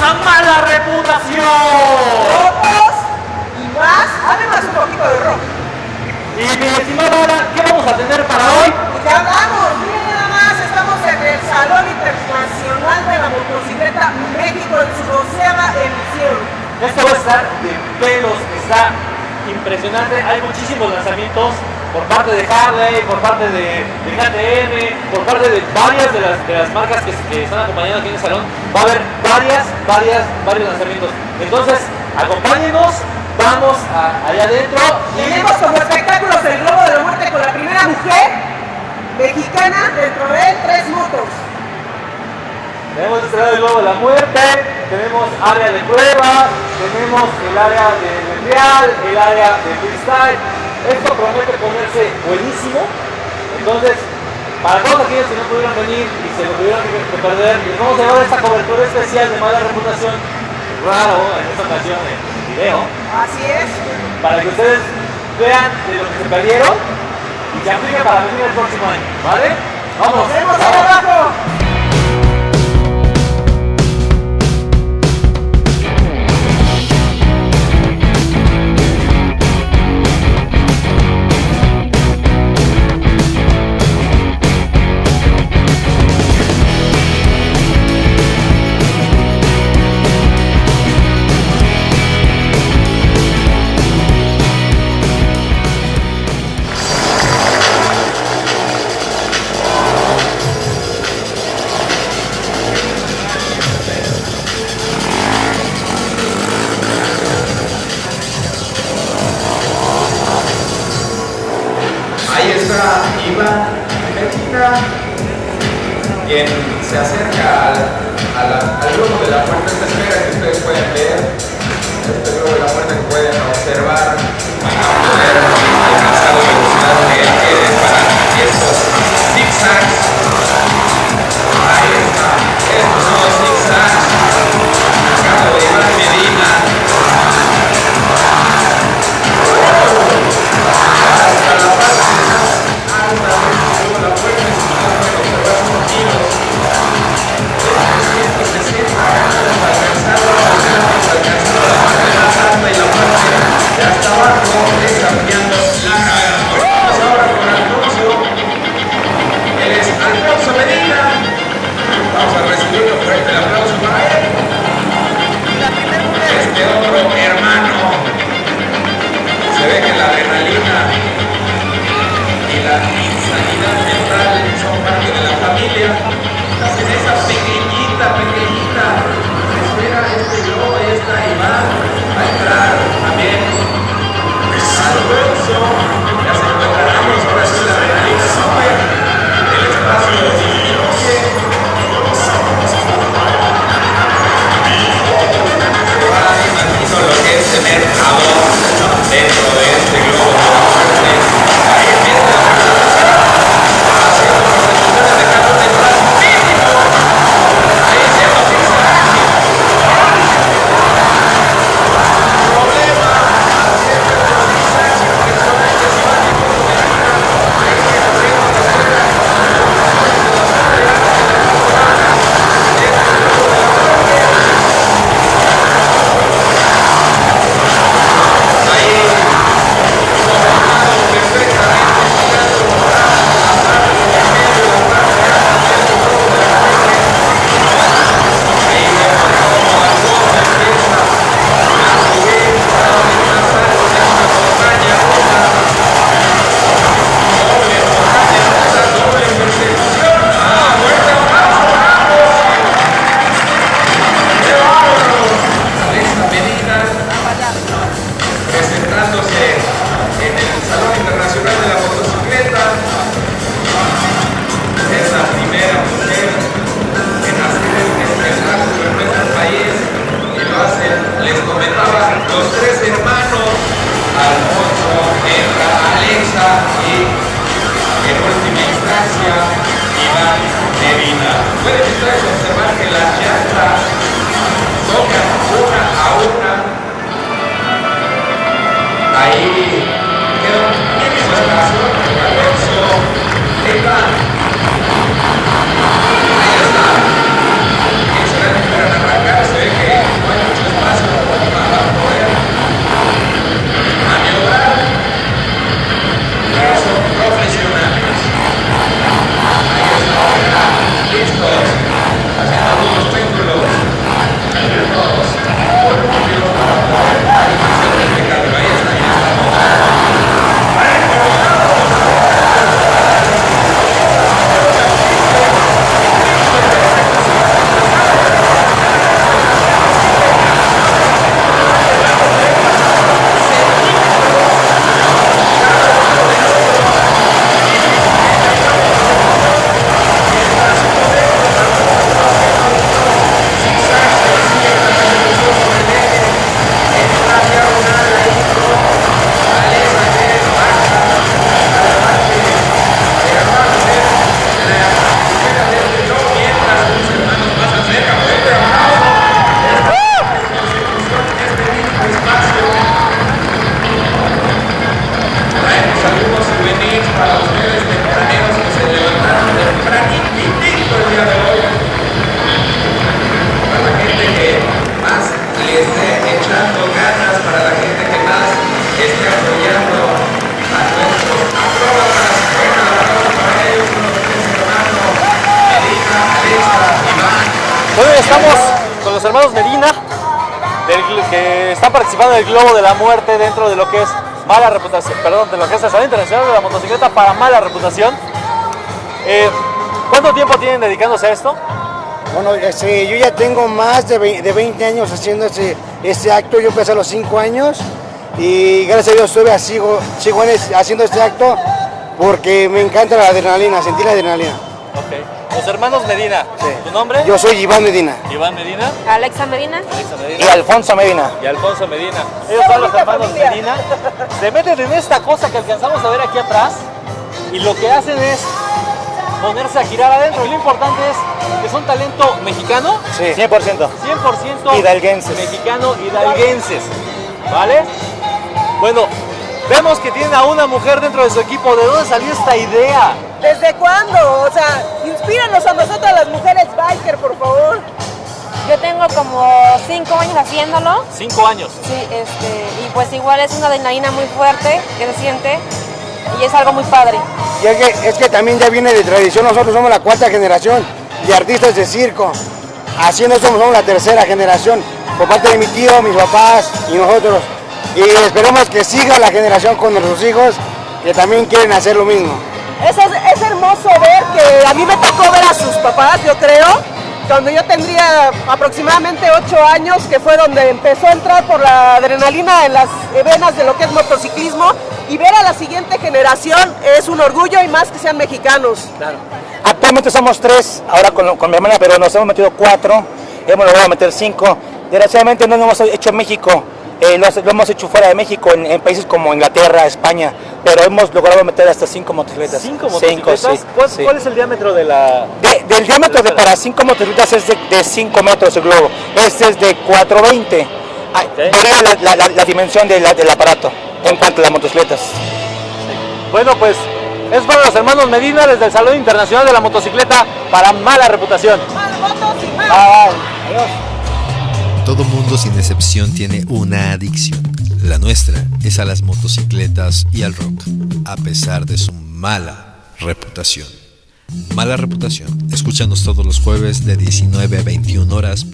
a mala reputación. Rojos y más, además un poquito de rojo. Y mi estimada Ana, ¿qué vamos a tener para hoy? Pues ya hablamos, miren nada más, estamos en el Salón Internacional de la Motocicleta México en su 12ª edición. Esto va a estar de pelos, está impresionante. Hay muchísimos lanzamientos por parte de Harley, por parte de KTM, por parte de varias de las marcas que están acompañando aquí en el salón. Va a haber varios lanzamientos. Entonces, acompáñenos, vamos allá adentro. Tenemos como espectáculos el Globo de la Muerte con la primera mujer mexicana dentro de 3 motos. Tenemos este lado del Globo de la Muerte, tenemos área de prueba, tenemos el área de real, el área de freestyle. Esto promete ponerse buenísimo. Entonces, para todos aquellos que no pudieron venir y se lo tuvieron que perder, les vamos a llevar esta cobertura especial de mala reputación, raro en esta ocasión en video, Así es. para que ustedes vean de lo que se perdieron y se apliquen para venir el próximo año, ¿vale? Vamos, Nos vemos allá abajo. Ahí está Iván Medina, quien se acerca al globo de la puerta. Esta esfera que ustedes pueden ver, este globo de la puerta que pueden observar, van a poder alcanzar la velocidad que él quiere para estos zigzags. Ahí está, estos son los zigzags, a cargo de Iván Medina. Hasta la parte alta de la puerta se pueden observar unos tiros de 360 grados alcanzando la parte más alta y la parte de hasta abajo desafiando la gravedad. Vamos ahora con Alfonso. Él es Alfonso Medina. Vamos a recibir un fuerte aplauso para él. Este otro hermano. Se ve que la adrenalina y la insanidad mental son parte de la familia. Estás en esa pequeñita espera este globo y está Iván. Va a entrar también Alfonso. Ya se encontraremos ahora sí la adrenalina sube. El espacio disminuye. Se va, imagino lo que es tener a dos dentro de este globo de la muerte. Ahí empieza la presentación, haciendo presentaciones de calor de más mínimo. Ahí siendo zigzag. Problema, haciendo los zigzags, que son estos Iván y Alfonso Medina. Ahí tiene haciendo la esfera. Presentándose en el Salón Internacional de la Motocicleta, es la primera mujer en hacer este espectáculo en nuestro país y lo hacen, les comentaba, los 3 hermanos, Alfonso, Enra, Alexa y en última instancia Iván Medina. Pueden ustedes observar que las llantas tocan una a una. Ahí quedó bien su espacio, Alfonso, Iván. Ahí está. Excelente para arrancar, se ve que estamos con los hermanos Medina, que están participando en el Globo de la Muerte dentro de lo que es mala reputación, perdón, de lo que es el Salón Internacional de la Motocicleta para Mala Reputación. ¿Cuánto tiempo tienen dedicándose a esto? Bueno, yo ya tengo más de 20 años haciendo este acto. Yo empecé a los 5 años y gracias a Dios sigo haciendo este acto porque me encanta la adrenalina, sentir la adrenalina. Ok. Los hermanos Medina, Sí. ¿Tu nombre? Yo soy Iván Medina. Iván Medina. Alexa Medina. Alexa Medina. Y Alfonso Medina. Y Alfonso Medina. Ellos son los hermanos Medina. Se meten en esta cosa que alcanzamos a ver aquí atrás y lo que hacen es ponerse a girar adentro. Y lo importante es que son talento mexicano. Sí, 100%. 100% Hidalguenses. mexicano hidalguenses. ¿Vale? Bueno, vemos que tienen a una mujer dentro de su equipo. ¿De dónde salió esta idea? ¿Desde cuándo? O sea, inspíranos a nosotras las mujeres biker, por favor. Yo tengo como 5 años haciéndolo. 5 años. Sí, y pues igual es una adrenalina muy fuerte que se siente y es algo muy padre. Y es que también ya viene de tradición. Nosotros somos la 4ª generación de artistas de circo. Haciendo esto somos la 3ª generación por parte de mi tío, mis papás y nosotros. Y esperemos que siga la generación con nuestros hijos que también quieren hacer lo mismo. Es hermoso ver que a mí me tocó ver a sus papás, yo creo, cuando yo tendría aproximadamente 8 años, que fue donde empezó a entrar por la adrenalina en las venas de lo que es motociclismo, y ver a la siguiente generación es un orgullo y más que sean mexicanos. Claro. Actualmente somos 3, ahora con mi hermana, pero nos hemos metido 4, hemos logrado meter 5. Desgraciadamente no lo hemos hecho en México, lo hemos hecho fuera de México, en países como Inglaterra, España, pero hemos logrado meter hasta 5 motocicletas. ¿5 motocicletas? Sí, sí. ¿Cuál es el diámetro de la...? Del diámetro para 5 motocicletas es de 5 metros el globo, este es de 420. Varía la dimensión del aparato en cuanto a las motocicletas. Bueno, pues es para los hermanos Medina desde el Salón Internacional de la Motocicleta para Mala Reputación. Más votos y más. Adiós. Todo mundo sin excepción tiene una adicción. La nuestra es a las motocicletas y al rock, a pesar de su mala reputación. Mala Reputación. Escúchanos todos los jueves de 19 a 21 horas.